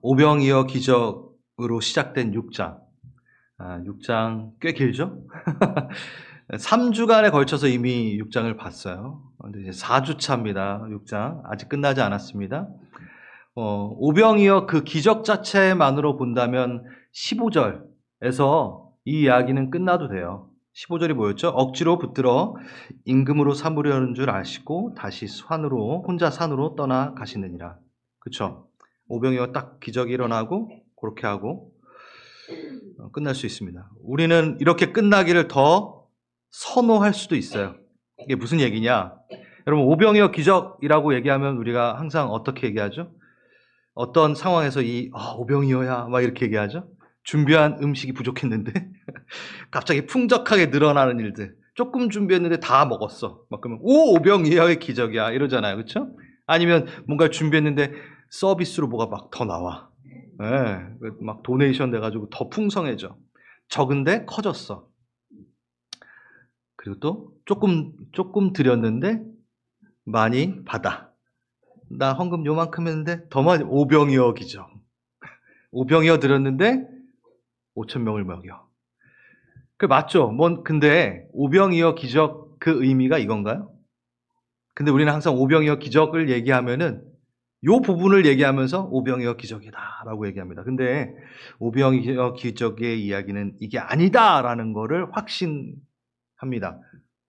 오병이어 기적으로 시작된 6장. 6장 꽤 길죠? 3주간에 걸쳐서 이미 6장을 봤어요. 근데 이제 4주 차입니다. 6장. 아직 끝나지 않았습니다. 오병이어 그 기적 자체만으로 본다면 15절에서 이 이야기는 끝나도 돼요. 15절이 뭐였죠? 억지로 붙들어 임금으로 삼으려는 줄 아시고 다시 혼자 산으로 떠나 가시느니라. 그쵸? 오병이어 딱 기적이 일어나고 그렇게 하고 끝날 수 있습니다. 우리는 이렇게 끝나기를 더 선호할 수도 있어요. 이게 무슨 얘기냐? 여러분, 오병이어 기적이라고 얘기하면 우리가 항상 어떻게 얘기하죠? 어떤 상황에서 오병이어야 막 이렇게 얘기하죠? 준비한 음식이 부족했는데 갑자기 풍족하게 늘어나는 일들. 조금 준비했는데 다 먹었어. 막 그러면 오병이어의 기적이야 이러잖아요. 그렇죠? 아니면 뭔가를 준비했는데 서비스로 뭐가 막 더 나와. 네, 막 도네이션 돼가지고 더 풍성해져. 적은데 커졌어. 그리고 또 조금 드렸는데 많이 받아. 나 헌금 요만큼 했는데 더 많이 오병이어 기적. 오병이어 드렸는데 5,000명을 먹여. 그 맞죠? 근데 오병이어 기적 그 의미가 이건가요? 근데 우리는 항상 오병이어 기적을 얘기하면은 요 부분을 얘기하면서 오병이어 기적이다라고 얘기합니다. 근데 오병이어 기적의 이야기는 이게 아니다라는 거를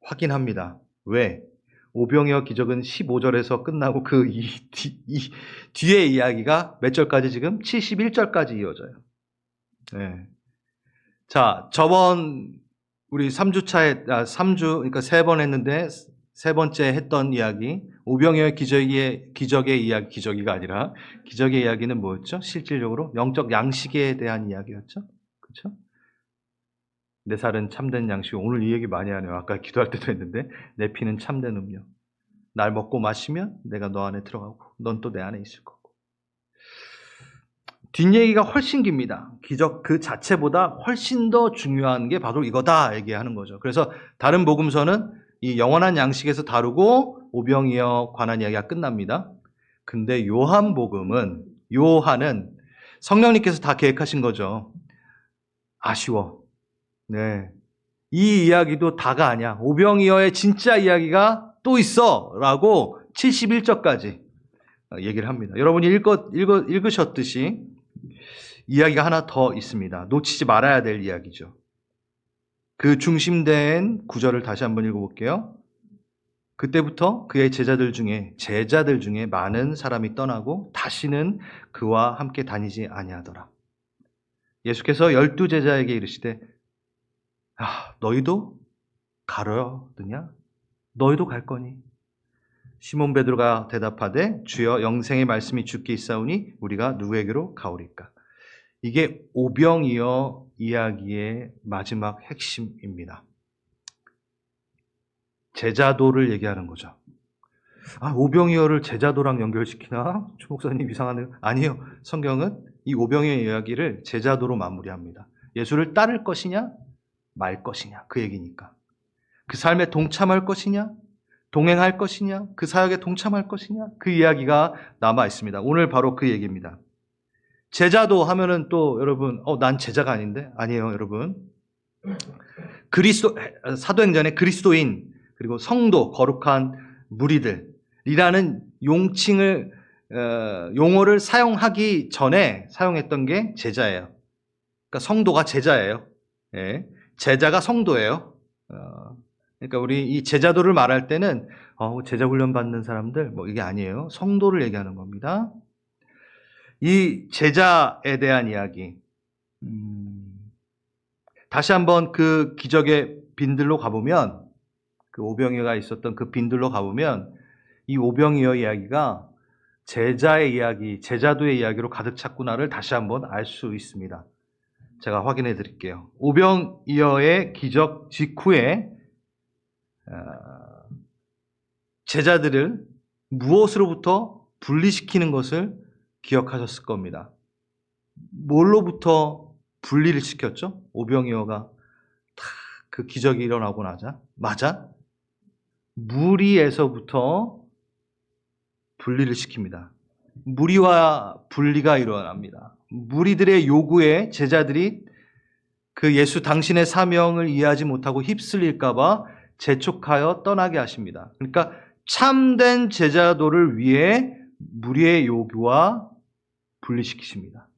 확인합니다. 왜? 오병이어 기적은 15절에서 끝나고 그 뒤에 이야기가 몇 절까지 지금? 71절까지 이어져요. 네. 자, 저번 우리 3주차에 3주 그러니까 3번 했는데 세 번째 했던 이야기 오병이어 기적의 이야기 기적이가 아니라 기적의 이야기는 뭐였죠? 실질적으로 영적 양식에 대한 이야기였죠. 그렇죠? 내 살은 참된 양식. 오늘 이 얘기 많이 하네요. 아까 기도할 때도 했는데 내 피는 참된 음료. 날 먹고 마시면 내가 너 안에 들어가고 넌 또 내 안에 있을 거고. 뒷얘기가 훨씬 깁니다. 기적 그 자체보다 훨씬 더 중요한 게 바로 이거다 얘기하는 거죠. 그래서 다른 복음서는 이 영원한 양식에서 다루고 오병이어 관한 이야기가 끝납니다. 근데 요한은 성령님께서 다 계획하신 거죠. 아쉬워. 네. 이 이야기도 다가 아니야. 오병이어의 진짜 이야기가 또 있어. 라고 71절까지 얘기를 합니다. 여러분이 읽으셨듯이 이야기가 하나 더 있습니다. 놓치지 말아야 될 이야기죠. 그 중심된 구절을 다시 한번 읽어볼게요. 그때부터 그의 제자들 중에 많은 사람이 떠나고 다시는 그와 함께 다니지 아니하더라. 예수께서 12제자에게 이르시되 너희도 가려느냐? 너희도 갈 거니? 시몬 베드로가 대답하되 주여 영생의 말씀이 주께 있사오니 우리가 누구에게로 가오리까? 이게 오병이어 이야기의 마지막 핵심입니다. 제자도를 얘기하는 거죠. 오병이어를 제자도랑 연결시키나? 주 목사님 이상하네요. 아니에요. 성경은 이 오병이어 이야기를 제자도로 마무리합니다. 예수를 따를 것이냐? 말 것이냐? 그 얘기니까. 그 삶에 동참할 것이냐? 동행할 것이냐? 그 사역에 동참할 것이냐? 그 이야기가 남아 있습니다. 오늘 바로 그 얘기입니다. 제자도 하면은 또 여러분, 난 제자가 아닌데? 아니에요, 여러분. 사도행전의 그리스도인, 그리고 성도, 거룩한 무리들이라는 용어를 사용하기 전에 사용했던 게 제자예요. 그러니까 성도가 제자예요. 예. 제자가 성도예요. 그러니까 우리 이 제자도를 말할 때는 제자 훈련 받는 사람들 이게 아니에요. 성도를 얘기하는 겁니다. 이 제자에 대한 이야기. 다시 한번 그 기적의 빈들로 가보면 그 오병이어가 있었던 그 빈들로 가보면 이 오병이어 이야기가 제자의 이야기, 제자도의 이야기로 가득 찼구나를 다시 한번 알 수 있습니다. 제가 확인해 드릴게요. 오병이어의 기적 직후에 제자들을 무엇으로부터 분리시키는 것을 기억하셨을 겁니다. 뭘로부터 분리를 시켰죠? 오병이어가 그 기적이 일어나고 맞아? 무리에서부터 분리를 시킵니다. 무리와 분리가 일어납니다. 무리들의 요구에 제자들이 그 예수 당신의 사명을 이해하지 못하고 휩쓸릴까봐 재촉하여 떠나게 하십니다. 그러니까 참된 제자도를 위해 무리의 요구와 분리시키십니다.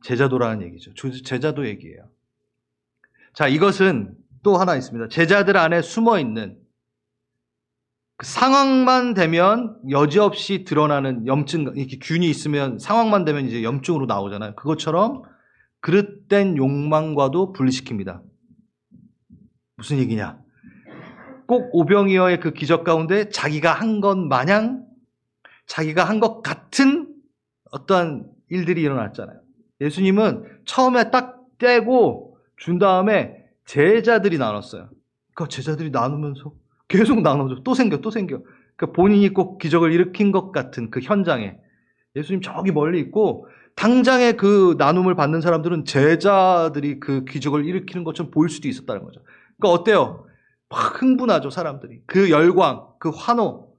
제자도라는 얘기죠. 제자도 얘기예요. 자, 이것은 또 하나 있습니다. 제자들 안에 숨어 있는 그 상황만 되면 여지없이 드러나는 염증, 이렇게 균이 있으면 상황만 되면 이제 염증으로 나오잖아요. 그것처럼 그릇된 욕망과도 분리시킵니다. 무슨 얘기냐? 꼭 오병이어의 그 기적 가운데 자기가 한 것 마냥 자기가 한 것 같은 어떠한 일들이 일어났잖아요. 예수님은 처음에 딱 떼고 준 다음에 제자들이 나눴어요. 그러니까 제자들이 나누면서 계속 나눠줘. 또 생겨. 그러니까 본인이 꼭 기적을 일으킨 것 같은 그 현장에 예수님 저기 멀리 있고 당장에 그 나눔을 받는 사람들은 제자들이 그 기적을 일으키는 것처럼 보일 수도 있었다는 거죠. 그러니까 어때요? 막 흥분하죠, 사람들이. 그 열광, 그 환호,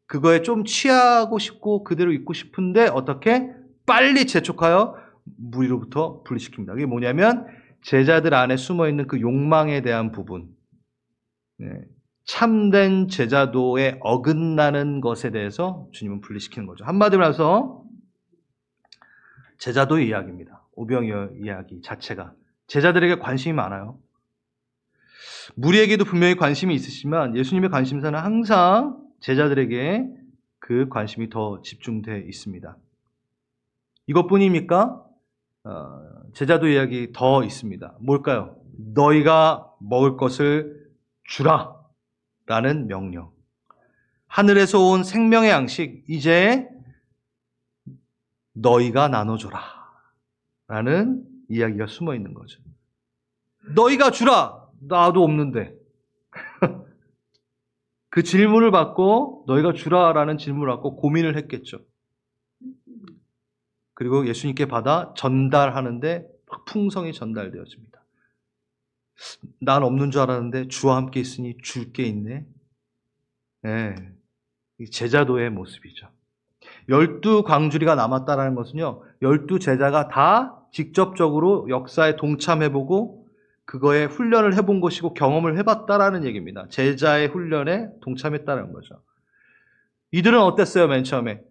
그거에 좀 취하고 싶고 그대로 있고 싶은데 어떻게? 빨리 재촉하여 무리로부터 분리시킵니다. 그게 뭐냐면 제자들 안에 숨어있는 그 욕망에 대한 부분, 참된 제자도에 어긋나는 것에 대해서 주님은 분리시키는 거죠. 한마디로 해서 제자도의 이야기입니다. 오병이어 이야기 자체가. 제자들에게 관심이 많아요. 무리에게도 분명히 관심이 있으시지만 예수님의 관심사는 항상 제자들에게 그 관심이 더 집중되어 있습니다. 이것뿐입니까? 제자도 이야기 더 있습니다. 뭘까요? 너희가 먹을 것을 주라 라는 명령. 하늘에서 온 생명의 양식 이제 너희가 나눠줘라 라는 이야기가 숨어 있는 거죠. 너희가 주라! 나도 없는데. 그 질문을 받고 너희가 주라라는 질문을 받고 고민을 했겠죠. 그리고 예수님께 받아 전달하는데 풍성히 전달되어집니다. 난 없는 줄 알았는데 주와 함께 있으니 줄 게 있네. 네. 제자도의 모습이죠. 12광주리가 남았다는 것은요. 12제자가 다 직접적으로 역사에 동참해보고 그거에 훈련을 해본 것이고 경험을 해봤다라는 얘기입니다. 제자의 훈련에 동참했다는 거죠. 이들은 어땠어요? 맨 처음에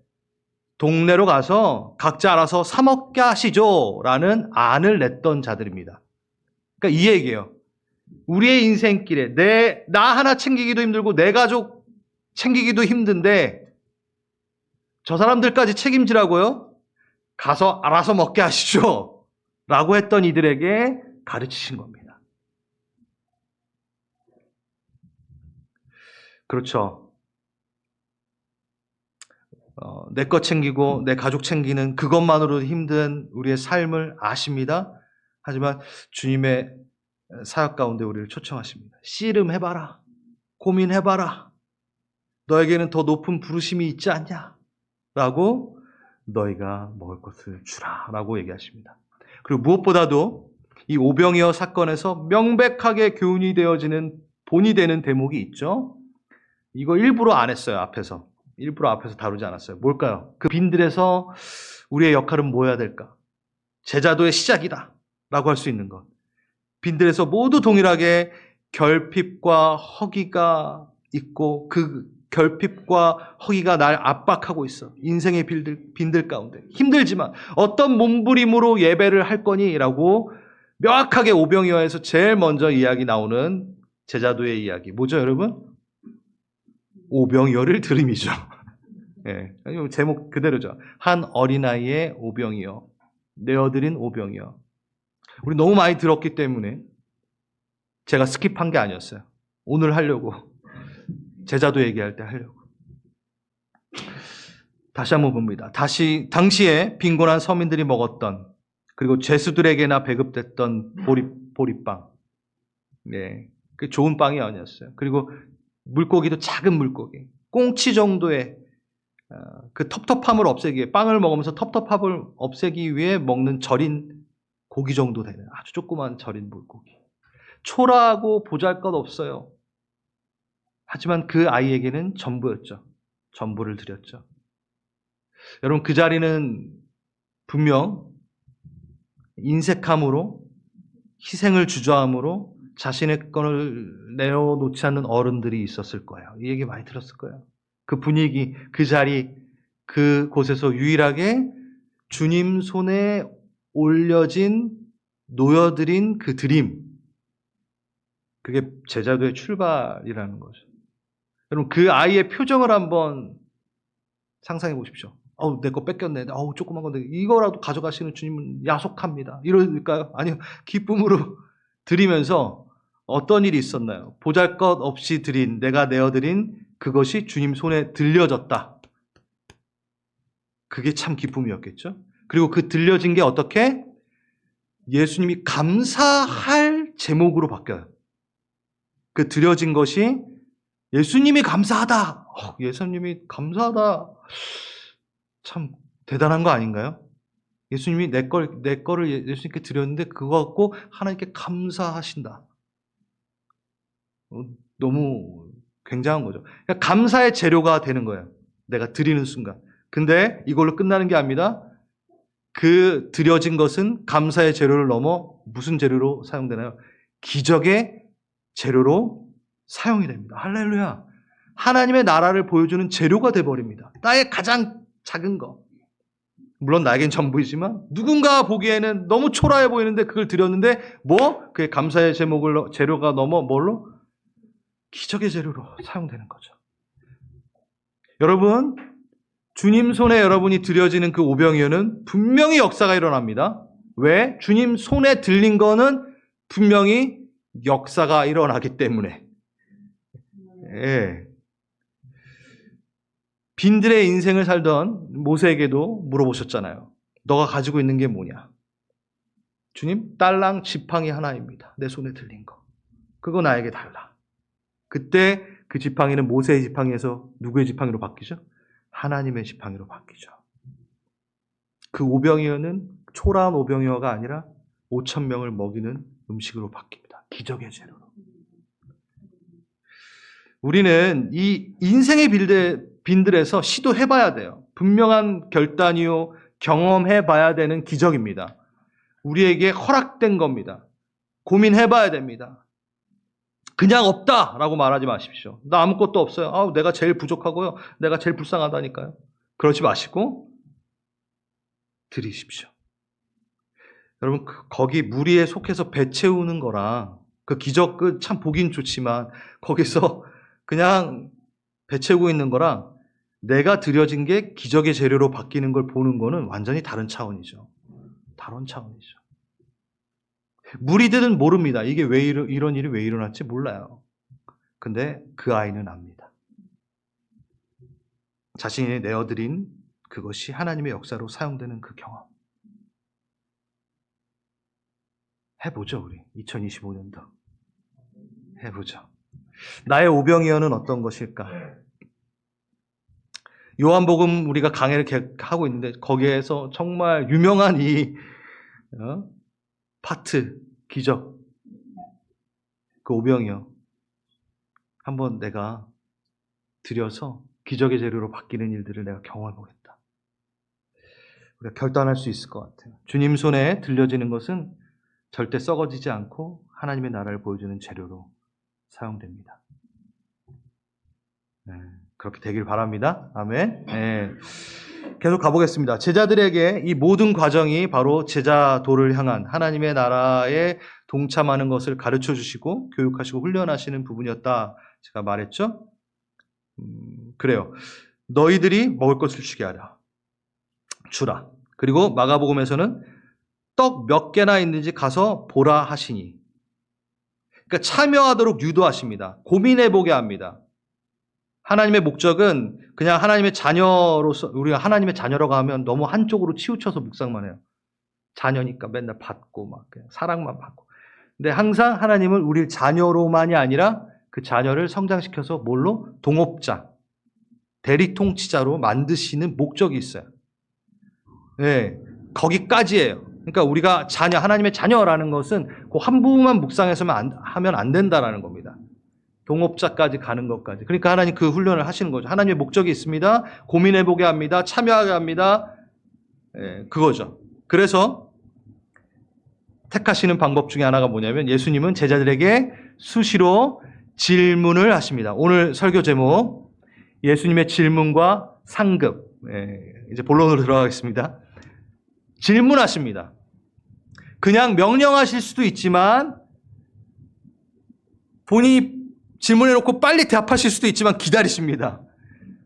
동네로 가서 각자 알아서 사 먹게 하시죠 라는 안을 냈던 자들입니다. 그러니까 이 얘기예요. 우리의 인생길에 나 하나 챙기기도 힘들고 내 가족 챙기기도 힘든데 저 사람들까지 책임지라고요? 가서 알아서 먹게 하시죠 라고 했던 이들에게 가르치신 겁니다. 그렇죠. 내 것 챙기고 내 가족 챙기는 그것만으로도 힘든 우리의 삶을 아십니다. 하지만 주님의 사역 가운데 우리를 초청하십니다. 씨름해봐라. 고민해봐라. 너에게는 더 높은 부르심이 있지 않냐? 라고 너희가 먹을 것을 주라 라고 얘기하십니다. 그리고 무엇보다도 이 오병이어 사건에서 명백하게 교훈이 되어지는 본이 되는 대목이 있죠. 이거 일부러 안 했어요. 일부러 앞에서 다루지 않았어요. 뭘까요? 그 빈들에서 우리의 역할은 뭐 해야 될까? 제자도의 시작이다 라고 할 수 있는 것. 빈들에서 모두 동일하게 결핍과 허기가 있고 그 결핍과 허기가 날 압박하고 있어. 인생의 빈들 가운데. 힘들지만 어떤 몸부림으로 예배를 할 거니? 라고 명확하게 오병이어에서 제일 먼저 이야기 나오는 제자도의 이야기. 뭐죠, 여러분? 오병이어를 들음이죠. 네, 제목 그대로죠. 한 어린아이의 오병이어. 내어드린 오병이어. 우리 너무 많이 들었기 때문에 제가 스킵한 게 아니었어요. 오늘 하려고. 제자도 얘기할 때 하려고. 다시 한번 봅니다. 당시에 빈곤한 서민들이 먹었던 그리고 죄수들에게나 배급됐던 보리빵. 네, 그 좋은 빵이 아니었어요. 그리고 물고기도 작은 물고기. 꽁치 정도의 그 텁텁함을 없애기 위해 빵을 먹으면서 텁텁함을 없애기 위해 먹는 절인 고기 정도 되는 아주 조그만 절인 물고기. 초라하고 보잘것없어요. 하지만 그 아이에게는 전부였죠. 전부를 드렸죠. 여러분, 그 자리는 분명 인색함으로, 희생을 주저함으로 자신의 것을 내어놓지 않는 어른들이 있었을 거예요. 이 얘기 많이 들었을 거예요. 그 분위기, 그 자리, 그곳에서 유일하게 주님 손에 올려진, 놓여드린 그 드림, 그게 제자도의 출발이라는 거죠. 여러분, 그 아이의 표정을 한번 상상해 보십시오. 내 거 뺏겼네. 조그만 건데 이거라도 가져가시는 주님은 야속합니다. 이럴까요? 아니요. 기쁨으로 드리면서 어떤 일이 있었나요? 보잘것없이 드린, 내가 내어드린 그것이 주님 손에 들려졌다. 그게 참 기쁨이었겠죠. 그리고 그 들려진 게 어떻게? 예수님이 감사할 제목으로 바뀌어요. 그 드려진 것이 예수님이 감사하다. 예수님이 감사하다. 참 대단한 거 아닌가요? 예수님이 내 거를 예수님께 드렸는데 그거 갖고 하나님께 감사하신다. 너무 굉장한 거죠. 그러니까 감사의 재료가 되는 거예요. 내가 드리는 순간. 근데 이걸로 끝나는 게 아닙니다. 그 드려진 것은 감사의 재료를 넘어 무슨 재료로 사용되나요? 기적의 재료로 사용이 됩니다. 할렐루야. 하나님의 나라를 보여주는 재료가 돼버립니다. 나의 가장 작은 거. 물론 나에겐 전부이지만 누군가 보기에는 너무 초라해 보이는데 그걸 드렸는데 그의 감사의 재료가 넘어 뭘로? 기적의 재료로 사용되는 거죠. 여러분, 주님 손에 여러분이 드려지는 그 오병이어는 분명히 역사가 일어납니다. 왜? 주님 손에 들린 거는 분명히 역사가 일어나기 때문에. 예. 빈들의 인생을 살던 모세에게도 물어보셨잖아요. 너가 가지고 있는 게 뭐냐? 주님, 딸랑 지팡이 하나입니다. 내 손에 들린 거. 그거 나에게 달라. 그때 그 지팡이는 모세의 지팡이에서 누구의 지팡이로 바뀌죠? 하나님의 지팡이로 바뀌죠. 그 오병이어는 초라한 오병이어가 아니라 5,000명을 먹이는 음식으로 바뀝니다. 기적의 재료로. 우리는 이 인생의 빈들에서 시도해봐야 돼요. 분명한 결단이요, 경험해봐야 되는 기적입니다. 우리에게 허락된 겁니다. 고민해봐야 됩니다. 그냥 없다라고 말하지 마십시오. 나 아무것도 없어요. 내가 제일 부족하고요. 내가 제일 불쌍하다니까요. 그러지 마시고 드리십시오. 여러분, 거기 무리에 속해서 배 채우는 거랑 그 기적 참 보긴 좋지만 거기서 그냥 배 채우고 있는 거랑 내가 드려진 게 기적의 재료로 바뀌는 걸 보는 거는 완전히 다른 차원이죠. 다른 차원이죠. 무리들은 모릅니다. 이게 이런 일이 왜 일어났지 몰라요. 근데 그 아이는 압니다. 자신이 내어드린 그것이 하나님의 역사로 사용되는 그 경험. 해보죠, 우리. 2025년도. 해보죠. 나의 오병이어는 어떤 것일까? 요한복음 우리가 강해를 하고 있는데 거기에서 정말 유명한 이 파트, 기적, 그 오병이어 한번 내가 드려서 기적의 재료로 바뀌는 일들을 내가 경험해보겠다. 우리가 결단할 수 있을 것 같아요. 주님 손에 들려지는 것은 절대 썩어지지 않고 하나님의 나라를 보여주는 재료로 사용됩니다. 그렇게 되길 바랍니다. 아멘. 계속 가보겠습니다. 제자들에게 이 모든 과정이 바로 제자도를 향한 하나님의 나라에 동참하는 것을 가르쳐 주시고 교육하시고 훈련하시는 부분이었다. 제가 말했죠? 그래요. 너희들이 먹을 것을 주게 하라. 주라. 그리고 마가복음에서는 떡 몇 개나 있는지 가서 보라 하시니. 그러니까 참여하도록 유도하십니다. 고민해보게 합니다. 하나님의 목적은 그냥 하나님의 자녀로서, 우리가 하나님의 자녀라고 하면 너무 한쪽으로 치우쳐서 묵상만 해요. 자녀니까 맨날 받고 막 그냥 사랑만 받고. 근데 항상 하나님은 우리 자녀로만이 아니라 그 자녀를 성장시켜서 뭘로? 동업자, 대리통치자로 만드시는 목적이 있어요. 네, 거기까지예요. 그러니까 우리가 하나님의 자녀라는 것은 그 한 부분만 묵상해서만 하면 안 된다라는 겁니다. 동업자까지 가는 것까지. 그러니까 하나님 그 훈련을 하시는 거죠. 하나님의 목적이 있습니다. 고민해보게 합니다. 참여하게 합니다. 그거죠. 그래서 택하시는 방법 중에 하나가 뭐냐면 예수님은 제자들에게 수시로 질문을 하십니다. 오늘 설교 제목 예수님의 질문과 상급. 이제 본론으로 들어가겠습니다. 질문하십니다. 그냥 명령하실 수도 있지만 본인이 질문해놓고 빨리 대답하실 수도 있지만 기다리십니다.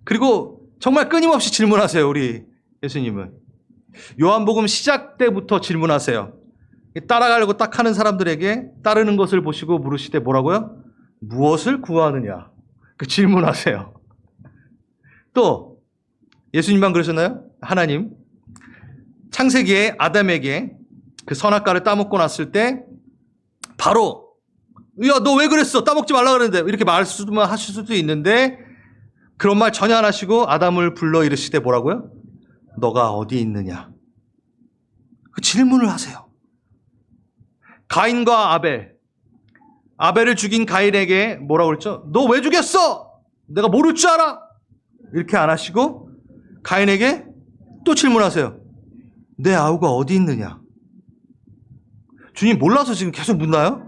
그리고 정말 끊임없이 질문하세요. 우리 예수님은. 요한복음 시작 때부터 질문하세요. 따라가려고 딱 하는 사람들에게 따르는 것을 보시고 물으시되 뭐라고요? 무엇을 구하느냐? 그 질문하세요. 또 예수님만 그러셨나요? 하나님 창세기에 아담에게 그 선악과를 따먹고 났을 때 바로 야, 너 왜 그랬어? 따먹지 말라 그랬는데 이렇게 말씀하실 수도 있는데 그런 말 전혀 안 하시고 아담을 불러 이르시되 뭐라고요? 너가 어디 있느냐? 그 질문을 하세요. 가인과 아벨을 죽인 가인에게 뭐라고 그랬죠? 너 왜 죽였어? 내가 모를 줄 알아? 이렇게 안 하시고 가인에게 또 질문하세요. 내 아우가 어디 있느냐? 주님 몰라서 지금 계속 묻나요?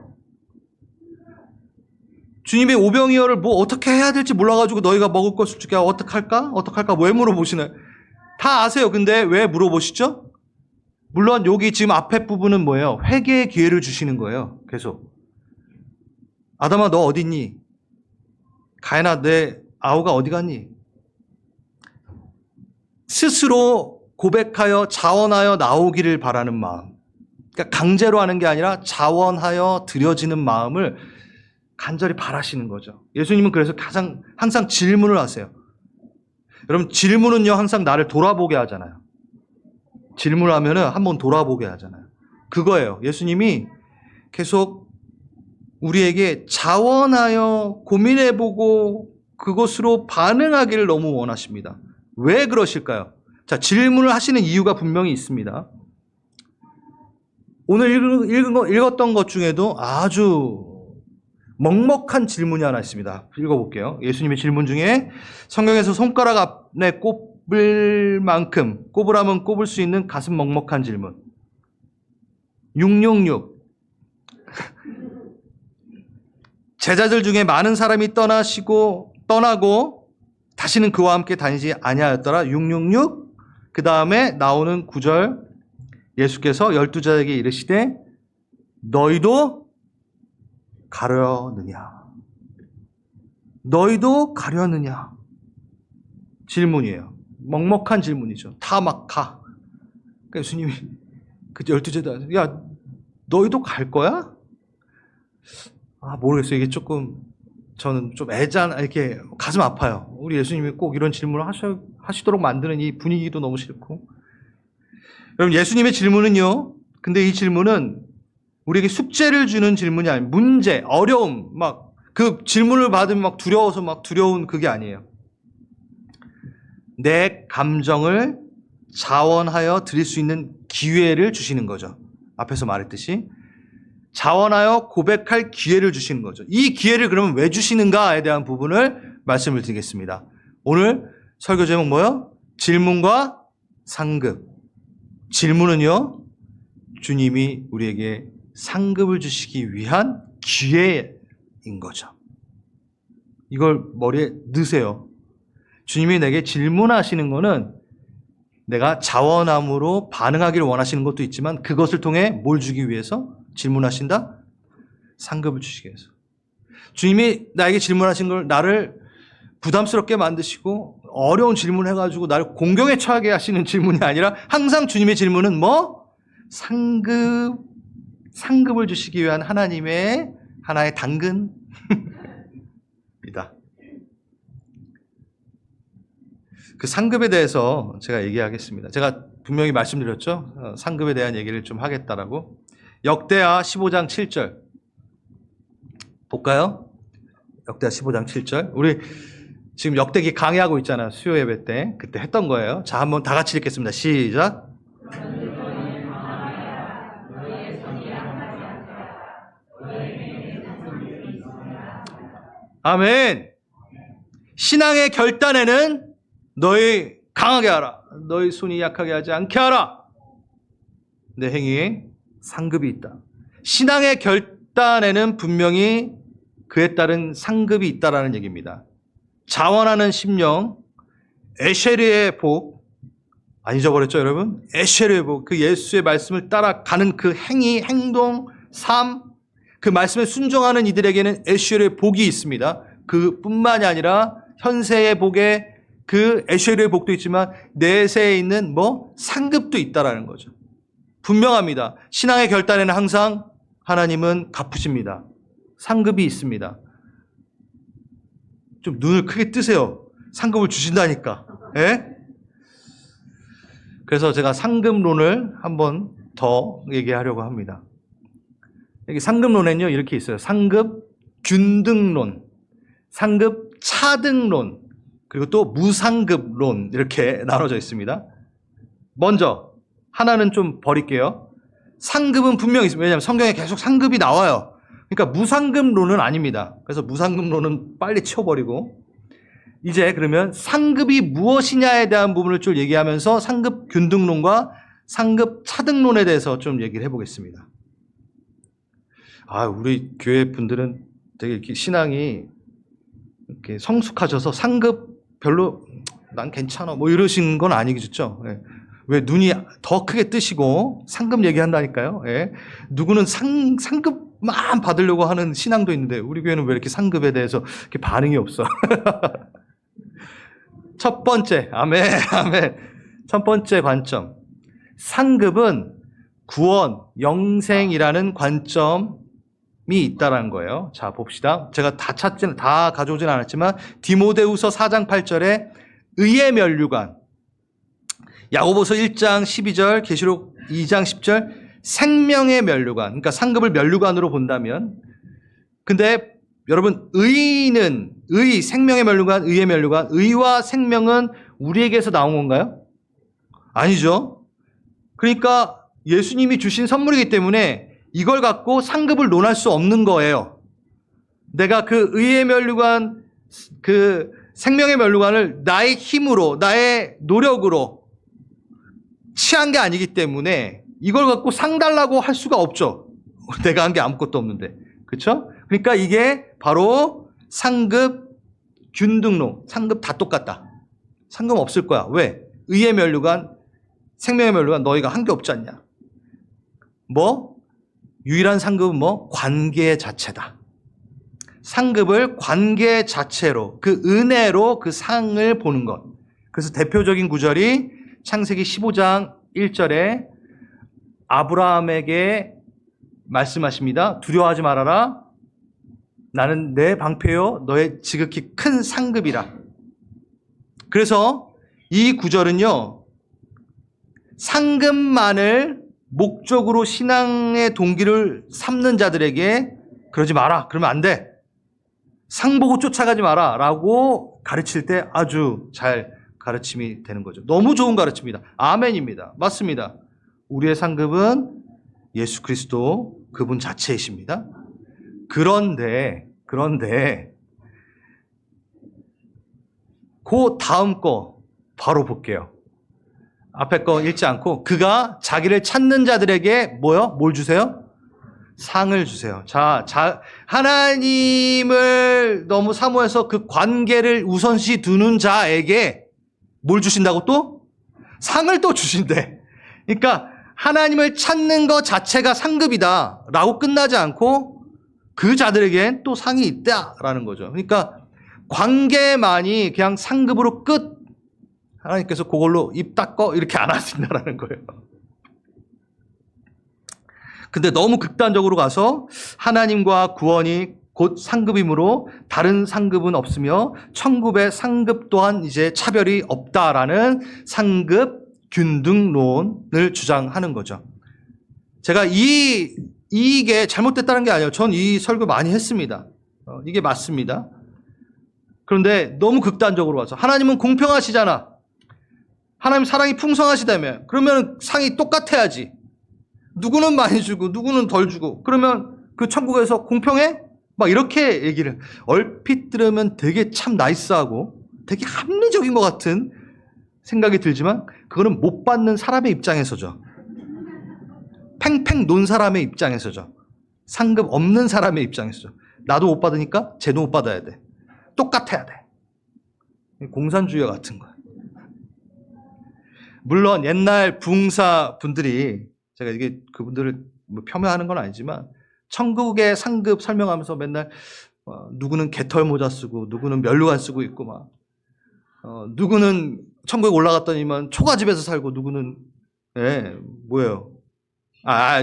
주님의 오병이어를 뭐 어떻게 해야 될지 몰라가지고 너희가 먹을 것을 주게 어떡할까? 왜 물어보시나요? 다 아세요. 근데 왜 물어보시죠? 물론 여기 지금 앞에 부분은 뭐예요? 회개의 기회를 주시는 거예요. 계속. 아담아 너 어디 있니? 가인아 내 아우가 어디 갔니? 스스로 고백하여 자원하여 나오기를 바라는 마음. 그러니까 강제로 하는 게 아니라 자원하여 드려지는 마음을 간절히 바라시는 거죠. 예수님은 그래서 항상 질문을 하세요. 여러분 질문은요 항상 나를 돌아보게 하잖아요. 질문을 하면은 한번 돌아보게 하잖아요. 그거예요. 예수님이 계속 우리에게 자원하여 고민해보고 그것으로 반응하기를 너무 원하십니다. 왜 그러실까요? 자, 질문을 하시는 이유가 분명히 있습니다. 오늘 읽었던 것 중에도 아주 먹먹한 질문이 하나 있습니다. 읽어볼게요. 예수님의 질문 중에 성경에서 손가락 안에 꼽을 만큼, 꼽으라면 꼽을 수 있는 가슴 먹먹한 질문. 666. 제자들 중에 많은 사람이 떠나고 다시는 그와 함께 다니지 아니하였더라. 666. 그 다음에 나오는 9절. 예수께서 12제자에게 이르시되 너희도 가려느냐? 너희도 가려느냐? 질문이에요. 먹먹한 질문이죠. 다 막 가. 그러니까 예수님이 그 12제자, 야, 너희도 갈 거야? 모르겠어요. 이게 조금, 저는 좀 이렇게 가슴 아파요. 우리 예수님이 꼭 이런 질문을 하시도록 만드는 이 분위기도 너무 싫고. 여러분, 예수님의 질문은요, 근데 이 질문은 우리에게 숙제를 주는 질문이 아니에요. 문제, 어려움, 그 질문을 받으면 두려워서 두려운 그게 아니에요. 내 감정을 자원하여 드릴 수 있는 기회를 주시는 거죠. 앞에서 말했듯이. 자원하여 고백할 기회를 주시는 거죠. 이 기회를 그러면 왜 주시는가에 대한 부분을 말씀을 드리겠습니다. 오늘 설교 제목 뭐예요? 질문과 상급. 질문은요, 주님이 우리에게 상급을 주시기 위한 기회인 거죠. 이걸 머리에 넣으세요. 주님이 내게 질문하시는 거는 내가 자원함으로 반응하기를 원하시는 것도 있지만 그것을 통해 뭘 주기 위해서 질문하신다? 상급을 주시기 위해서. 주님이 나에게 질문하신 걸 나를 부담스럽게 만드시고 어려운 질문을 해가지고 나를 공경에 처하게 하시는 질문이 아니라 항상 주님의 질문은 상급을 주시기 위한 하나님의 하나의 당근이다. 그 상급에 대해서 제가 얘기하겠습니다. 제가 분명히 말씀드렸죠. 상급에 대한 얘기를 좀 하겠다라고. 역대하 15장 7절 볼까요? 역대하 15장 7절. 우리 지금 역대기 강의하고 있잖아요. 수요 예배 때. 그때 했던 거예요. 자, 한번 다 같이 읽겠습니다. 시작. 아멘. 신앙의 결단에는 너희 강하게 하라. 너희 손이 약하게 하지 않게 하라. 내 행위에 상급이 있다. 신앙의 결단에는 분명히 그에 따른 상급이 있다라는 얘기입니다. 자원하는 심령, 에쉐르의 복, 안 잊어버렸죠, 여러분? 에쉐르의 복, 그 예수의 말씀을 따라가는 그 행위, 행동, 삶, 그 말씀에 순종하는 이들에게는 에쉐르의 복이 있습니다. 그뿐만이 아니라 현세의 복에 그 에쉐르의 복도 있지만 내세에 있는 상급도 있다라는 거죠. 분명합니다. 신앙의 결단에는 항상 하나님은 갚으십니다. 상급이 있습니다. 좀 눈을 크게 뜨세요. 상급을 주신다니까. 예? 그래서 제가 상급론을 한번 더 얘기하려고 합니다. 여기 상급론에는요, 이렇게 있어요. 상급 균등론, 상급 차등론, 그리고 또 무상급론, 이렇게 나눠져 있습니다. 먼저 하나는 좀 버릴게요. 상급은 분명히 있습니다. 왜냐하면 성경에 계속 상급이 나와요. 그러니까 무상급론은 아닙니다. 그래서 무상급론은 빨리 치워버리고, 이제 그러면 상급이 무엇이냐에 대한 부분을 좀 얘기하면서 상급 균등론과 상급 차등론에 대해서 좀 얘기를 해보겠습니다. 우리 교회 분들은 되게 이렇게 신앙이 이렇게 성숙하셔서 상급 별로 난 괜찮아 이러신 건 아니겠죠. 예. 왜 눈이 더 크게 뜨시고 상급 얘기한다니까요. 예. 누구는 상급만 받으려고 하는 신앙도 있는데 우리 교회는 왜 이렇게 상급에 대해서 이렇게 반응이 없어? 첫 번째, 아멘. 첫 번째 관점. 상급은 구원, 영생이라는 관점이 있다라는 거예요. 자, 봅시다. 제가 다 가져오진 않았지만 디모데후서 4장 8절에 의의 면류관, 야고보서 1장 12절, 계시록 2장 10절 생명의 면류관. 그러니까 상급을 면류관으로 본다면, 근데 여러분, 생명의 면류관, 의의 면류관, 의와 생명은 우리에게서 나온 건가요? 아니죠. 그러니까 예수님이 주신 선물이기 때문에 이걸 갖고 상급을 논할 수 없는 거예요. 내가 그 의의 면류관, 그 생명의 면류관을 나의 힘으로, 나의 노력으로 취한 게 아니기 때문에 이걸 갖고 상 달라고 할 수가 없죠. 내가 한 게 아무것도 없는데. 그렇죠? 그러니까 이게 바로 상급 균등론. 상급 다 똑같다. 상급 없을 거야. 왜? 의의 면류관, 생명의 면류관 너희가 한 게 없지 않냐. 유일한 상급은 관계 자체다. 상급을 관계 자체로, 그 은혜로 그 상을 보는 것. 그래서 대표적인 구절이 창세기 15장 1절에 아브라함에게 말씀하십니다. 두려워하지 말아라. 나는 내 방패요 너의 지극히 큰 상급이라. 그래서 이 구절은요, 상급만을 목적으로 신앙의 동기를 삼는 자들에게 그러지 마라, 그러면 안 돼, 상 보고 쫓아가지 마라 라고 가르칠 때 아주 잘 가르침이 되는 거죠. 너무 좋은 가르침입니다. 아멘입니다. 맞습니다. 우리의 상급은 예수 그리스도 그분 자체이십니다. 그런데 그 다음 거 바로 볼게요. 앞에 거 읽지 않고 그가 자기를 찾는 자들에게 뭘 주세요? 상을 주세요. 하나님을 너무 사모해서 그 관계를 우선시 두는 자에게 뭘 주신다고 또? 상을 또 주신대. 그러니까 하나님을 찾는 것 자체가 상급이다 라고 끝나지 않고 그 자들에겐 또 상이 있다라는 거죠. 그러니까 관계만이 그냥 상급으로 끝. 하나님께서 그걸로 입 닦어 이렇게 안 하신다라는 거예요. 근데 너무 극단적으로 가서 하나님과 구원이 곧 상급이므로 다른 상급은 없으며 천국의 상급 또한 이제 차별이 없다라는 상급 균등론을 주장하는 거죠. 제가 이게 잘못됐다는 게 아니에요. 전 이 설교 많이 했습니다. 이게 맞습니다. 그런데 너무 극단적으로 와서 하나님은 공평하시잖아. 하나님 사랑이 풍성하시다며. 그러면 상이 똑같아야지. 누구는 많이 주고 누구는 덜 주고. 그러면 그 천국에서 공평해? 막 이렇게 얘기를, 얼핏 들으면 되게 참 나이스하고 되게 합리적인 것 같은 생각이 들지만 그거는 못 받는 사람의 입장에서죠. 팽팽 논 사람의 입장에서죠. 상급 없는 사람의 입장에서죠. 나도 못 받으니까 쟤도 못 받아야 돼. 똑같아야 돼. 공산주의와 같은 거예요. 물론 옛날 부흥사 분들이, 제가 이게 그분들을 뭐 폄훼하는 건 아니지만, 천국의 상급 설명하면서 맨날 누구는 개털 모자 쓰고 누구는 면류관 쓰고 있고 막 누구는 천국에 올라갔더니만 초가집에서 살고 누구는 뭐예요?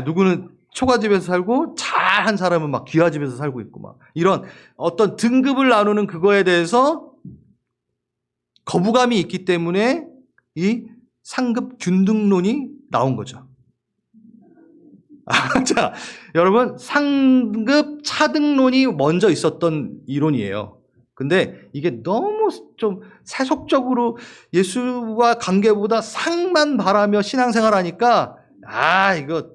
누구는 초가집에서 살고 잘한 사람은 막 귀하집에서 살고 있고 막 이런 어떤 등급을 나누는 그거에 대해서 거부감이 있기 때문에 이 상급 균등론이 나온 거죠. 자, 여러분, 상급 차등론이 먼저 있었던 이론이에요. 근데 이게 너무 좀 세속적으로 예수와 관계보다 상만 바라며 신앙생활 하니까, 이거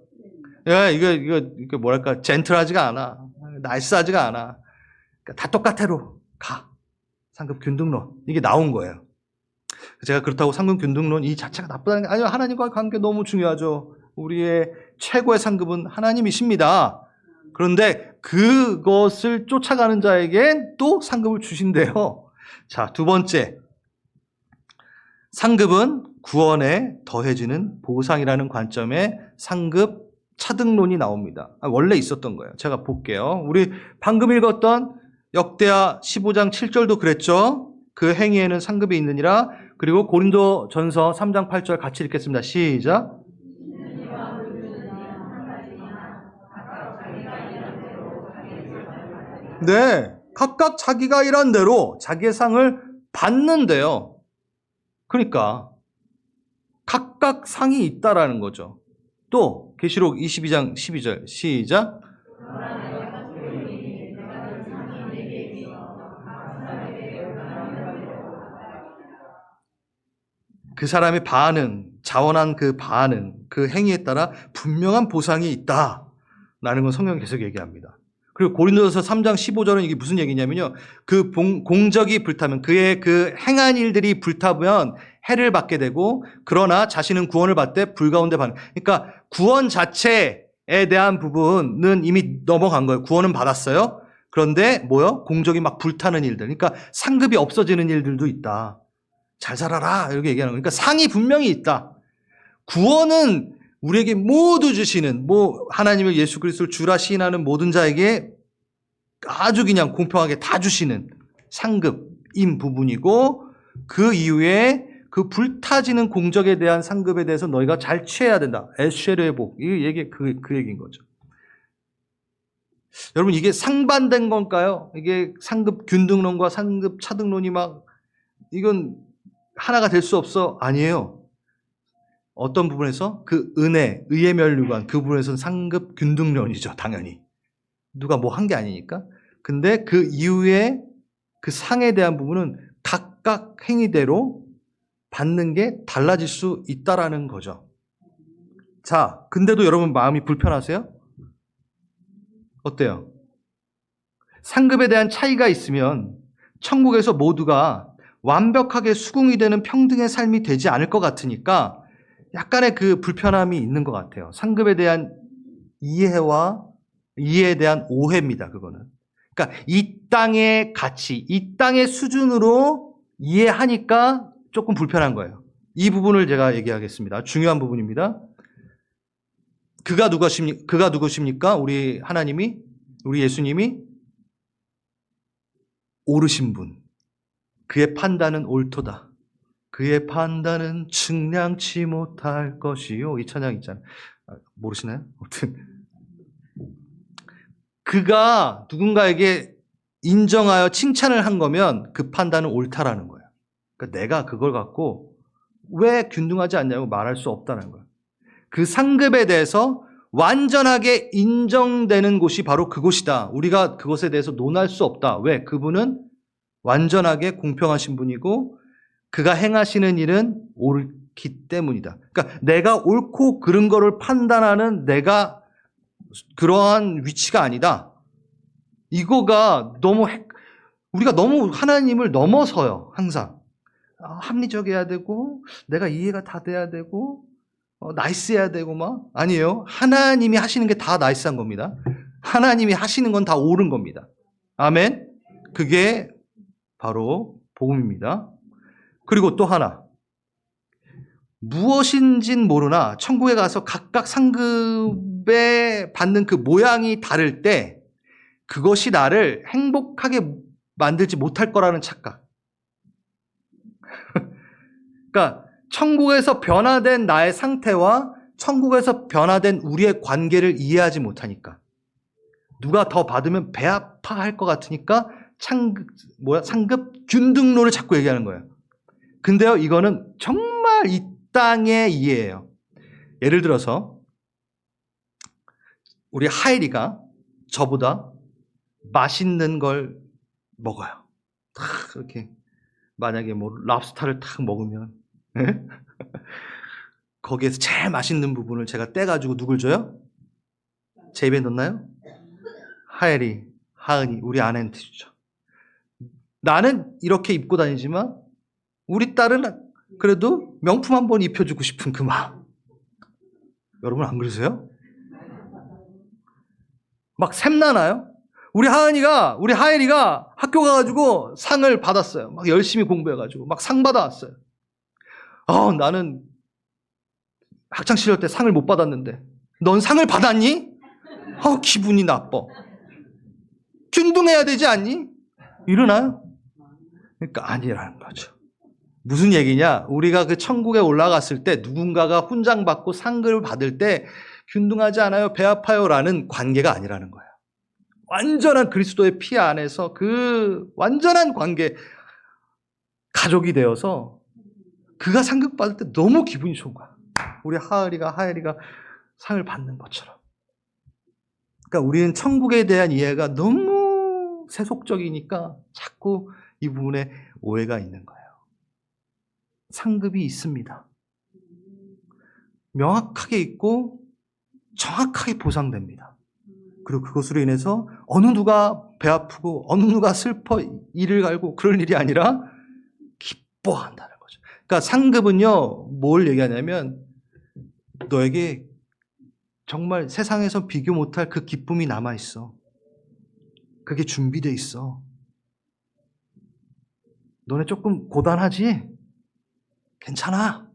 뭐랄까, 젠틀하지가 않아. 나이스하지가 않아. 그러니까 다 똑같아로 가. 상급 균등론. 이게 나온 거예요. 제가 그렇다고 상급 균등론 이 자체가 나쁘다는 게 아니요. 하나님과의 관계 너무 중요하죠. 우리의 최고의 상급은 하나님이십니다. 그런데 그것을 쫓아가는 자에게 또 상급을 주신대요. 자, 두 번째. 상급은 구원에 더해지는 보상이라는 관점에 상급 차등론이 나옵니다. 원래 있었던 거예요. 제가 볼게요. 우리 방금 읽었던 역대하 15장 7절도 그랬죠. 그 행위에는 상급이 있느니라. 그리고 고린도전서 3장 8절 같이 읽겠습니다. 시작. 네, 각각 자기가 일한 대로 자기의 상을 받는데요. 그러니까 각각 상이 있다라는 거죠. 또 계시록 22장 12절 시작. 그 사람의 반응, 자원한 그 반응, 그 행위에 따라 분명한 보상이 있다라는 건 성경이 계속 얘기합니다. 그리고 고린도전서 3장 15절은 이게 무슨 얘기냐면요. 그 공적이 불타면, 그의 그 행한 일들이 불타면 해를 받게 되고, 그러나 자신은 구원을 받되 불가운데 반응. 그러니까 구원 자체에 대한 부분은 이미 넘어간 거예요. 구원은 받았어요. 그런데 뭐요? 공적이 막 불타는 일들. 그러니까 상급이 없어지는 일들도 있다. 잘 살아라 이렇게 얘기하는 거예요. 그러니까 상이 분명히 있다. 구원은 우리에게 모두 주시는, 하나님을 예수 그리스도를 주라 시인하는 모든 자에게 아주 그냥 공평하게 다 주시는 상급인 부분이고, 그 이후에 그 불타지는 공적에 대한 상급에 대해서 너희가 잘 취해야 된다. 에쉐르의 복. 이 얘기 그 얘기인 거죠. 여러분, 이게 상반된 건가요? 이게 상급 균등론과 상급 차등론이 이건 하나가 될 수 없어? 아니에요. 어떤 부분에서 그 의의 면류관, 그 부분에서는 상급 균등론이죠. 당연히. 누가 뭐 한 게 아니니까. 근데 그 이후에 그 상에 대한 부분은 각각 행위대로 받는 게 달라질 수 있다라는 거죠. 자, 근데도 여러분 마음이 불편하세요? 어때요? 상급에 대한 차이가 있으면 천국에서 모두가 완벽하게 수긍이 되는 평등의 삶이 되지 않을 것 같으니까 약간의 그 불편함이 있는 것 같아요. 상급에 대한 이해에 대한 오해입니다. 그거는. 그러니까 이 땅의 가치, 이 땅의 수준으로 이해하니까 조금 불편한 거예요. 이 부분을 제가 얘기하겠습니다. 중요한 부분입니다. 그가 누구십니까? 우리 하나님이, 우리 예수님이 오르신 분. 그의 판단은 옳도다. 그의 판단은 측량치 못할 것이요. 이 찬양 있잖아요. 모르시나요? 아무튼 그가 누군가에게 인정하여 칭찬을 한 거면 그 판단은 옳다라는 거예요. 그러니까 내가 그걸 갖고 왜 균등하지 않냐고 말할 수 없다는 거예요. 그 상급에 대해서 완전하게 인정되는 곳이 바로 그곳이다. 우리가 그것에 대해서 논할 수 없다. 왜? 그분은 완전하게 공평하신 분이고 그가 행하시는 일은 옳기 때문이다. 그러니까 내가 옳고 그른 거를 판단하는 내가 그러한 위치가 아니다. 이거가 우리가 너무 하나님을 넘어서요. 항상 합리적이어야 되고 내가 이해가 다 돼야 되고 나이스해야 되고 막 아니에요. 하나님이 하시는 게 다 나이스한 겁니다. 하나님이 하시는 건 다 옳은 겁니다. 아멘. 그게 바로 복음입니다. 그리고 또 하나, 무엇인진 모르나 천국에 가서 각각 상급에 받는 그 모양이 다를 때 그것이 나를 행복하게 만들지 못할 거라는 착각. 그러니까 천국에서 변화된 나의 상태와 천국에서 변화된 우리의 관계를 이해하지 못하니까, 누가 더 받으면 배 아파할 것 같으니까 상급 균등론을 자꾸 얘기하는 거예요. 근데요, 이거는 정말 이 땅의 이해예요. 예를 들어서 우리 하엘이가 저보다 맛있는 걸 먹어요. 이렇게 만약에 뭐 랍스타를 탁 먹으면 거기에서 제일 맛있는 부분을 제가 떼가지고 누굴 줘요? 제 입에 넣나요? 하엘이, 하은이, 우리 아내한테 주죠. 나는 이렇게 입고 다니지만 우리 딸은 그래도 명품 한번 입혀주고 싶은 그 마음. 여러분 안 그러세요? 막 샘나나요? 우리 하엘이가 학교 가가지고 상을 받았어요. 막 열심히 공부해가지고 막 상 받아왔어요. 나는 학창시절 때 상을 못 받았는데 넌 상을 받았니? 기분이 나빠. 균등해야 되지 않니? 이러나요? 그러니까 아니라는 거죠. 무슨 얘기냐? 우리가 그 천국에 올라갔을 때 누군가가 훈장받고 상을 받을 때 균등하지 않아요, 배 아파요 라는 관계가 아니라는 거예요. 완전한 그리스도의 피 안에서 그 완전한 관계, 가족이 되어서 그가 상급 받을 때 너무 기분이 좋은 거야. 우리 하엘이가 상을 받는 것처럼. 그러니까 우리는 천국에 대한 이해가 너무 세속적이니까 자꾸 이 부분에 오해가 있는 거예요. 상급이 있습니다. 명확하게 있고 정확하게 보상됩니다. 그리고 그것으로 인해서 어느 누가 배 아프고 어느 누가 슬퍼 이를 갈고 그럴 일이 아니라 기뻐한다는 거죠. 그러니까 상급은요, 뭘 얘기하냐면 너에게 정말 세상에서 비교 못할 그 기쁨이 남아있어. 그게 준비되어 있어. 너네 조금 고단하지? 괜찮아.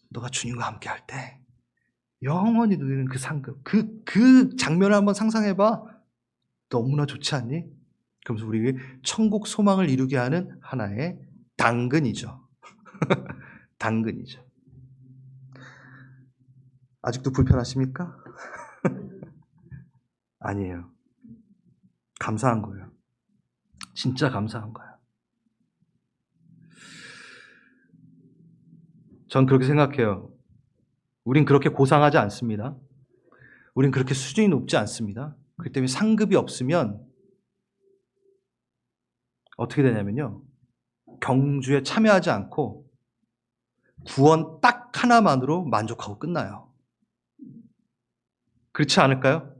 너가 주님과 함께 할 때 영원히 누리는 그 상급, 그 장면을 한번 상상해봐. 너무나 좋지 않니? 그러면서 우리 천국 소망을 이루게 하는 하나의 당근이죠. 당근이죠. 아직도 불편하십니까? 아니에요. 감사한 거예요. 진짜 감사한 거예요. 전 그렇게 생각해요. 우린 그렇게 고상하지 않습니다. 우린 그렇게 수준이 높지 않습니다. 그렇기 때문에 상급이 없으면 어떻게 되냐면요, 경주에 참여하지 않고 구원 딱 하나만으로 만족하고 끝나요. 그렇지 않을까요?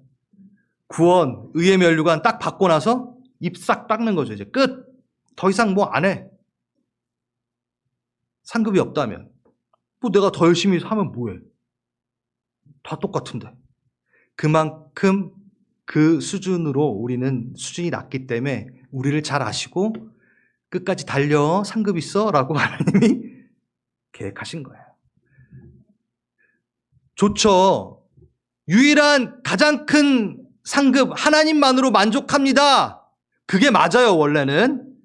구원, 의의 면류관 딱 받고 나서 입 싹 닦는 거죠. 이제 끝. 더 이상 뭐 안 해. 상급이 없다면 뭐 내가 더 열심히 하면 뭐해. 다 똑같은데. 그만큼 그 수준으로 우리는 수준이 낮기 때문에 우리를 잘 아시고 끝까지 달려, 상급 있어 라고 하나님이 계획하신 거예요. 좋죠. 유일한 가장 큰 상급 하나님만으로 만족합니다. 그게 맞아요, 원래는.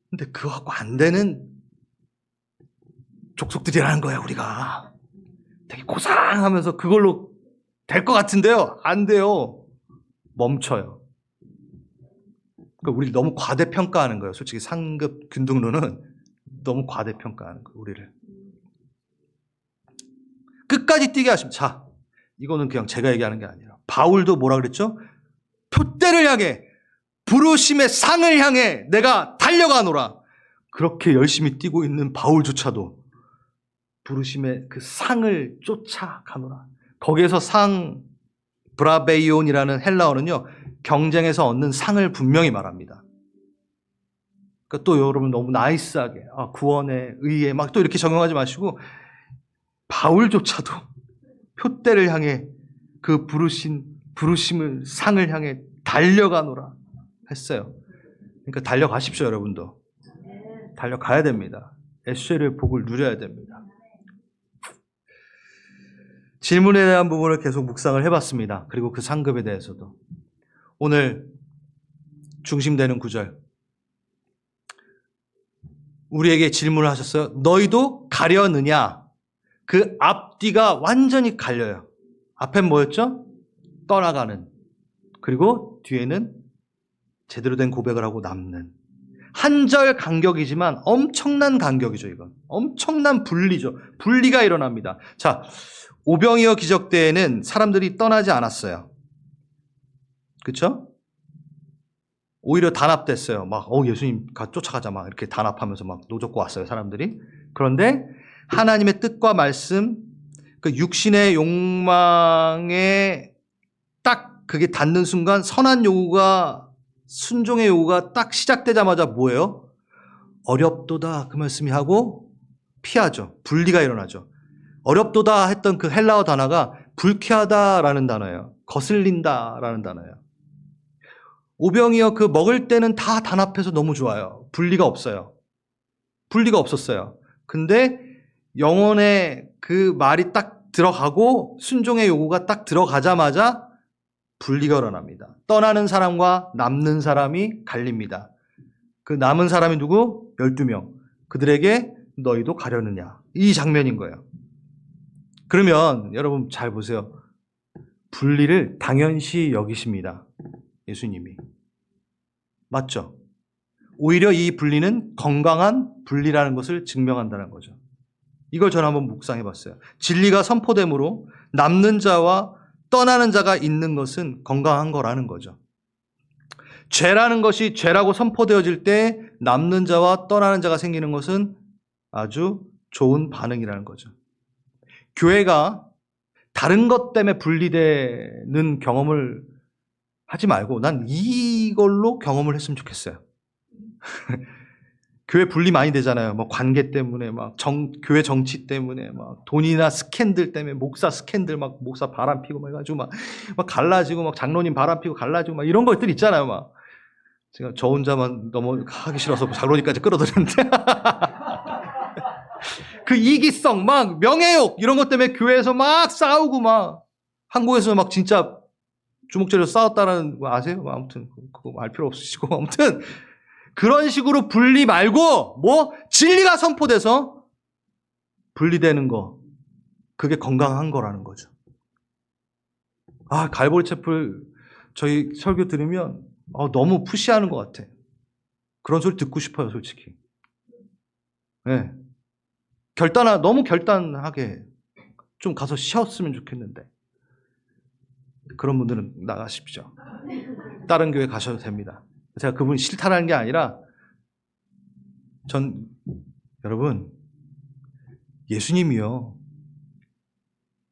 근데 그거하고 안 되는 족속들이라는 거예요, 우리가. 되게 고상하면서 그걸로 될 것 같은데요. 안 돼요. 멈춰요. 그러니까 우리를 너무 과대평가하는 거예요. 솔직히 상급 균등론은 너무 과대평가하는 거예요, 우리를. 끝까지 뛰게 하시면, 자, 이거는 그냥 제가 얘기하는 게 아니라 바울도 뭐라 그랬죠? 표대를 향해, 부르심의 상을 향해 내가 달려가노라. 그렇게 열심히 뛰고 있는 바울조차도 부르심의 그 상을 쫓아가노라. 거기에서 상, 브라베이온이라는 헬라어는요, 경쟁에서 얻는 상을 분명히 말합니다. 그러니까 또 여러분 너무 나이스하게 구원에 의해 막 또 이렇게 적용하지 마시고 바울조차도 표대를 향해 그 부르심을 상을 향해 달려가노라 했어요. 그러니까 달려가십시오, 여러분도. 달려가야 됩니다. 에쉐의 복을 누려야 됩니다. 질문에 대한 부분을 계속 묵상을 해봤습니다. 그리고 그 상급에 대해서도. 오늘 중심되는 구절. 우리에게 질문을 하셨어요. 너희도 가려느냐? 그 앞뒤가 완전히 갈려요. 앞엔 뭐였죠? 떠나가는. 그리고 뒤에는 제대로 된 고백을 하고 남는. 한 절 간격이지만 엄청난 간격이죠, 이건. 엄청난 분리죠. 분리가 일어납니다. 자, 오병이어 기적 때에는 사람들이 떠나지 않았어요. 그렇죠? 오히려 단합됐어요. 막 예수님 쫓아가자 막 이렇게 단합하면서 막 노젓고 왔어요, 사람들이. 그런데 하나님의 뜻과 말씀, 그 육신의 욕망에 딱 그게 닿는 순간 선한 요구가 순종의 요구가 딱 시작되자마자 뭐예요? 어렵도다 그 말씀이 하고 피하죠. 분리가 일어나죠. 어렵도다 했던 그 헬라어 단어가 불쾌하다라는 단어예요. 거슬린다라는 단어예요. 오병이어 그 먹을 때는 다 단합해서 너무 좋아요. 분리가 없어요. 분리가 없었어요. 근데 영혼의 그 말이 딱 들어가고 순종의 요구가 딱 들어가자마자 분리가 일어납니다. 떠나는 사람과 남는 사람이 갈립니다. 그 남은 사람이 누구? 12명. 그들에게 너희도 가려느냐. 이 장면인 거예요. 그러면 여러분 잘 보세요. 분리를 당연시 여기십니다. 예수님이. 맞죠? 오히려 이 분리는 건강한 분리라는 것을 증명한다는 거죠. 이걸 저는 한번 묵상해 봤어요. 진리가 선포됨으로 남는 자와 떠나는 자가 있는 것은 건강한 거라는 거죠. 죄라는 것이 죄라고 선포되어질 때 남는 자와 떠나는 자가 생기는 것은 아주 좋은 반응이라는 거죠. 교회가 다른 것 때문에 분리되는 경험을 하지 말고 난 이걸로 경험을 했으면 좋겠어요. 교회 분리 많이 되잖아요. 뭐 관계 때문에 막 교회 정치 때문에 막 돈이나 스캔들 때문에 목사 스캔들 막 목사 바람 피고 막 해가지고 막 갈라지고 막 장로님 바람 피고 갈라지고 막 이런 것들 있잖아요. 막 제가 저 혼자만 너무 하기 싫어서 장로님까지 끌어들였는데 그 이기성 막 명예욕 이런 것 때문에 교회에서 막 싸우고 막 한국에서 막 진짜 주먹질로 싸웠다는 거 아세요? 아무튼 그거 알 필요 없으시고 아무튼. 그런 식으로 분리 말고 진리가 선포돼서 분리되는 거 그게 건강한 거라는 거죠. 갈보리 채플 저희 설교 들으면 너무 푸시하는 것 같아. 그런 소리 듣고 싶어요, 솔직히. 네. 너무 결단하게 좀 가서 쉬었으면 좋겠는데 그런 분들은 나가십시오. 다른 교회 가셔도 됩니다. 제가 그분이 싫다라는 게 아니라 여러분 예수님이요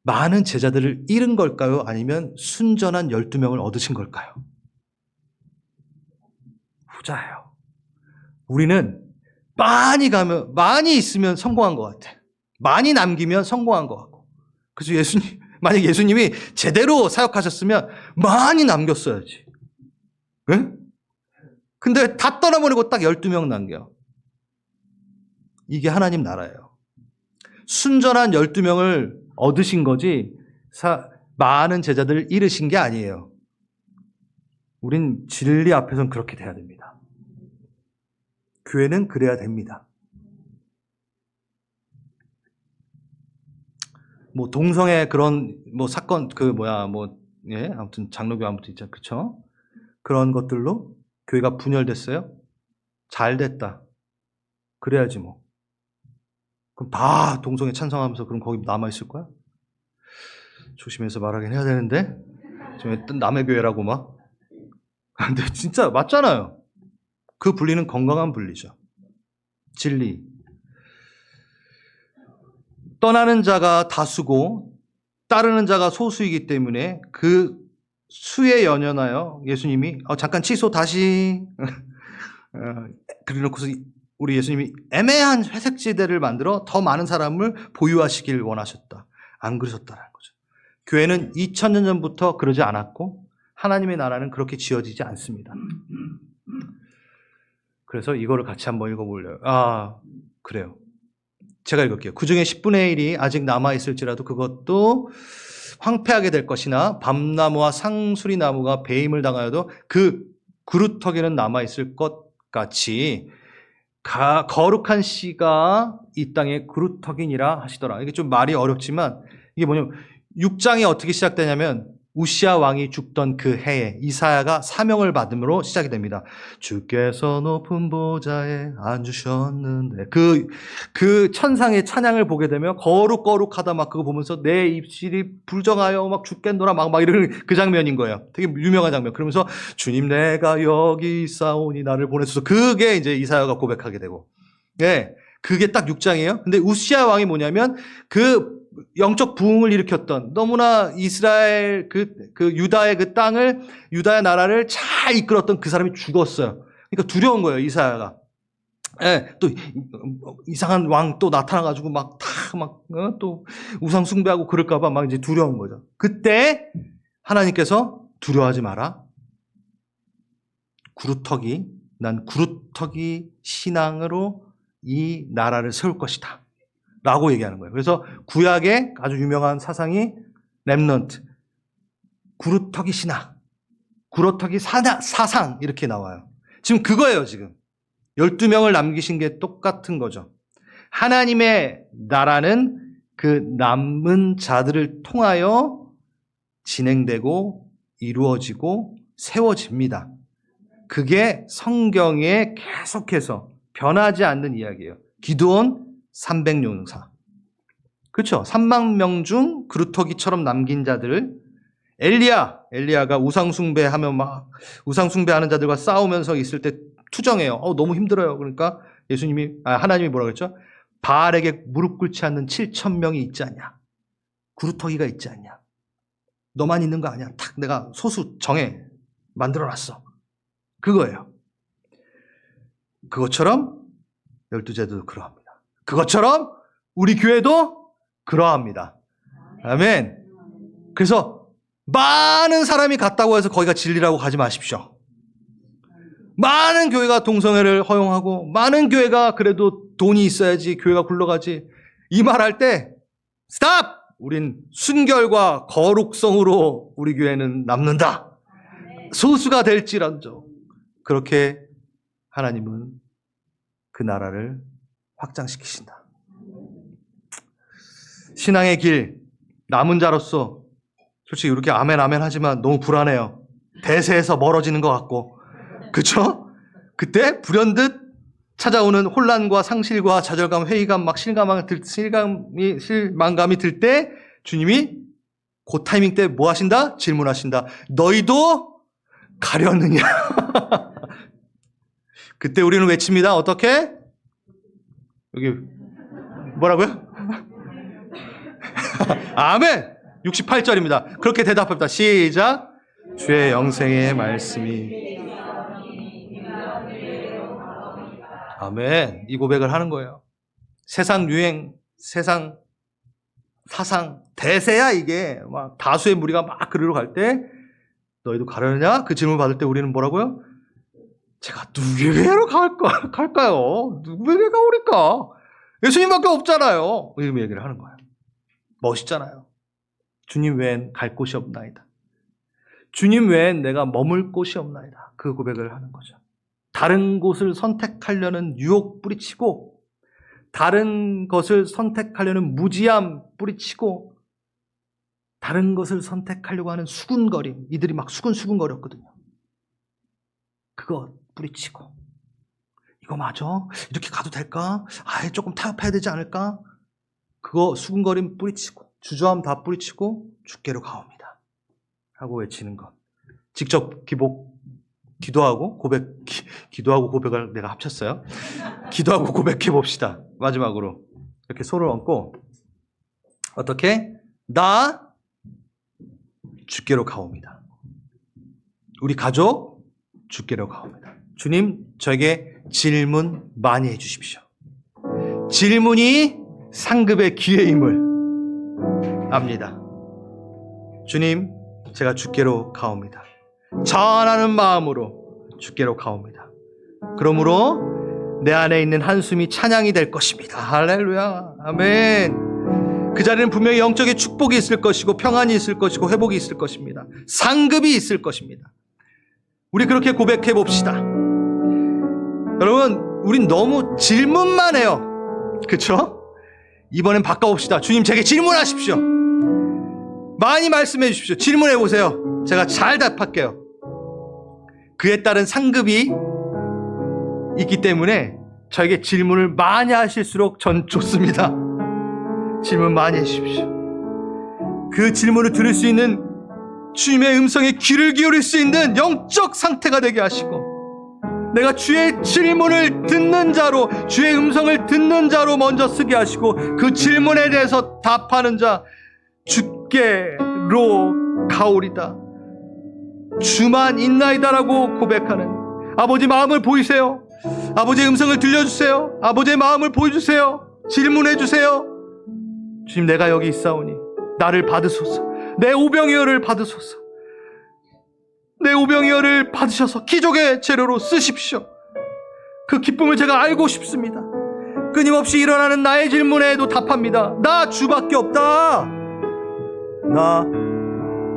많은 제자들을 잃은 걸까요? 아니면 순전한 12명을 얻으신 걸까요? 후자예요. 우리는 많이 있으면 성공한 것 같아. 많이 남기면 성공한 것 같고. 그래서 만약 예수님이 제대로 사역하셨으면 많이 남겼어야지. 응? 근데 다 떠나버리고 딱 12명 남겨. 이게 하나님 나라예요. 순전한 12명을 얻으신 거지 많은 제자들을 잃으신 게 아니에요. 우린 진리 앞에서는 그렇게 돼야 됩니다. 교회는 그래야 됩니다. 동성애 그런 사건 아무튼 장로교 아무튼 있죠. 그쵸? 그런 것들로 교회가 분열됐어요? 잘 됐다. 그래야지 뭐. 그럼 다 동성애 찬성하면서 그럼 거기 남아있을 거야? 조심해서 말하긴 해야 되는데 지금 남의 교회라고 막. 근데 진짜 맞잖아요. 그 분리는 건강한 분리죠. 진리. 떠나는 자가 다수고 따르는 자가 소수이기 때문에 그 수에 연연하여 예수님이 잠깐 취소 다시 그래놓고서 우리 예수님이 애매한 회색지대를 만들어 더 많은 사람을 보유하시길 원하셨다. 안 그러셨다는 거죠. 교회는 2000년 전부터 그러지 않았고 하나님의 나라는 그렇게 지어지지 않습니다. 그래서 이거를 같이 한번 읽어보려고. 그래요. 제가 읽을게요. 그 중에 10분의 1이 아직 남아있을지라도 그것도 황폐하게 될 것이나 밤나무와 상수리나무가 배임을 당하여도 그 그루터기는 남아있을 것 같이 거룩한 씨가 이 땅의 그루터기니라 하시더라. 이게 좀 말이 어렵지만 이게 뭐냐면 6장이 어떻게 시작되냐면 우시아 왕이 죽던 그 해에 이사야가 사명을 받음으로 시작이 됩니다. 주께서 높은 보좌에 앉으셨는데 그 천상의 찬양을 보게 되면 거룩거룩하다 막 그거 보면서 내 입술이 불정하여 막 죽겠노라 막 이런 그 장면인 거예요. 되게 유명한 장면. 그러면서 주님 내가 여기 있사오니 나를 보내소서. 그게 이제 이사야가 고백하게 되고. 네. 그게 딱 6장이에요. 근데 우시아 왕이 뭐냐면 그 영적 부흥을 일으켰던 너무나 이스라엘 그 유다의 그 땅을 유다의 나라를 잘 이끌었던 그 사람이 죽었어요. 그러니까 두려운 거예요, 이사야가. 예, 또 이상한 왕 또 나타나가지고 또 우상 숭배하고 그럴까봐 막 이제 두려운 거죠. 그때 하나님께서 두려워하지 마라. 난 구루터기 신앙으로 이 나라를 세울 것이다. 라고 얘기하는 거예요. 그래서 구약의 아주 유명한 사상이 렘넌트, 구루터기 신학, 구루터기 사상 이렇게 나와요. 지금 그거예요. 지금 12명을 남기신 게 똑같은 거죠. 하나님의 나라는 그 남은 자들을 통하여 진행되고 이루어지고 세워집니다. 그게 성경에 계속해서 변하지 않는 이야기예요. 기드온 300용사. 그렇죠? 3만 명 중 그루터기처럼 남긴 자들을 엘리야가 우상숭배하면 막 우상숭배하는 자들과 싸우면서 있을 때 투정해요. 너무 힘들어요. 그러니까 하나님이 뭐라고 했죠? 바알에게 무릎 꿇지 않는 7,000명이 있지 않냐? 그루터기가 있지 않냐? 너만 있는 거 아니야? 탁 내가 소수 정해 만들어놨어. 그거예요. 그것처럼 12제도 그러합니다. 그것처럼 우리 교회도 그러합니다. 아멘. 그래서 많은 사람이 갔다고 해서 거기가 진리라고 가지 마십시오. 많은 교회가 동성애를 허용하고 많은 교회가 그래도 돈이 있어야지 교회가 굴러가지. 이 말할 때 스탑! 우린 순결과 거룩성으로 우리 교회는 남는다. 소수가 될지언정. 그렇게 하나님은 그 나라를 확장시키신다. 신앙의 길, 남은 자로서 솔직히 이렇게 아멘 하지만 너무 불안해요. 대세에서 멀어지는 것 같고. 그쵸? 그때 불현듯 찾아오는 혼란과 상실과 좌절감, 회의감, 막 실망감이 들 때 주님이 그 타이밍 때 뭐 하신다? 질문하신다. 너희도 가려느냐? 그때 우리는 외칩니다. 어떻게? 여기 뭐라고요? 아멘! 68절입니다. 그렇게 대답합니다. 시작! 주의 영생의 말씀이 아멘. 이 고백을 하는 거예요. 세상 유행, 세상 사상, 대세야 이게. 막 다수의 무리가 막 그리로 갈 때 너희도 가려느냐? 그 질문 받을 때 우리는 뭐라고요? 제가 누구에게로 갈까요? 누구에게 가오리까? 예수님밖에 없잖아요. 이런 얘기를 하는 거예요. 멋있잖아요. 주님 외엔 갈 곳이 없나이다. 주님 외엔 내가 머물 곳이 없나이다. 그 고백을 하는 거죠. 다른 곳을 선택하려는 유혹 뿌리치고 다른 것을 선택하려는 무지함 뿌리치고 다른 것을 선택하려고 하는 수군거림. 이들이 막 수군거렸거든요. 그거 뿌리치고 이거 맞아? 이렇게 가도 될까? 아예 조금 타협해야 되지 않을까? 그거 수군거림 뿌리치고 주저함 다 뿌리치고 주께로 가옵니다 하고 외치는 것. 직접 기도하고 고백을 내가 합쳤어요. 기도하고 고백해 봅시다. 마지막으로 이렇게 손을 얹고 어떻게? 나 주께로 가옵니다. 우리 가족 주께로 가옵니다. 주님, 저에게 질문 많이 해주십시오. 질문이 상급의 기회임을 압니다. 주님, 제가 주께로 가옵니다. 전하는 마음으로 주께로 가옵니다. 그러므로 내 안에 있는 한숨이 찬양이 될 것입니다. 할렐루야. 아멘. 그 자리는 분명히 영적인 축복이 있을 것이고 평안이 있을 것이고 회복이 있을 것입니다. 상급이 있을 것입니다. 우리 그렇게 고백해 봅시다. 여러분, 우린 너무 질문만 해요. 그렇죠? 이번엔 바꿔봅시다. 주님, 제게 질문하십시오. 많이 말씀해 주십시오. 질문해 보세요. 제가 잘 답할게요. 그에 따른 상급이 있기 때문에 저에게 질문을 많이 하실수록 전 좋습니다. 질문 많이 해주십시오. 그 질문을 들을 수 있는 주님의 음성에 귀를 기울일 수 있는 영적 상태가 되게 하시고, 내가 주의 질문을 듣는 자로, 주의 음성을 듣는 자로 먼저 쓰게 하시고, 그 질문에 대해서 답하는 자 주께로 가오리다. 주만 있나이다라고 고백하는 아버지 마음을 보이세요. 아버지의 음성을 들려주세요. 아버지의 마음을 보여주세요. 질문해 주세요. 주님, 내가 여기 있사오니 나를 받으소서. 내 오병이어를 받으소서. 내 오병이어를 받으셔서 기적의 재료로 쓰십시오. 그 기쁨을 제가 알고 싶습니다. 끊임없이 일어나는 나의 질문에도 답합니다. 나 주밖에 없다. 나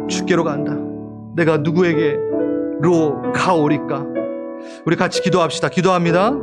주께로 간다. 내가 누구에게로 가오리까? 우리 같이 기도합시다. 기도합니다.